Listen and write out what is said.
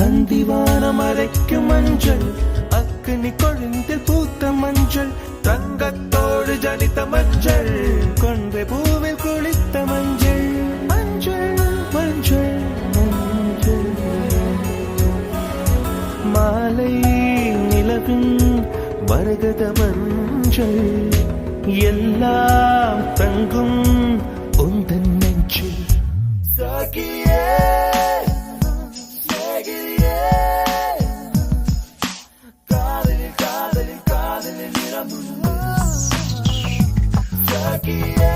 அந்திவானம் அரைக்கும் மஞ்சள், அக்கினி கொழுந்தில் பூத்த மஞ்சள், தங்கத்தோடு ஜனித்த மஞ்சள், கொன்றை பூவில் குளித்த மஞ்சள், மஞ்சள் மஞ்சள் மஞ்சள். மாலை நிலவின் மரகத மஞ்சள், எல்லாம் தங்கும் உந்தன் நெஞ்சில். சகியே காதலில் காதலில் காதலில் நிறமும். சகியே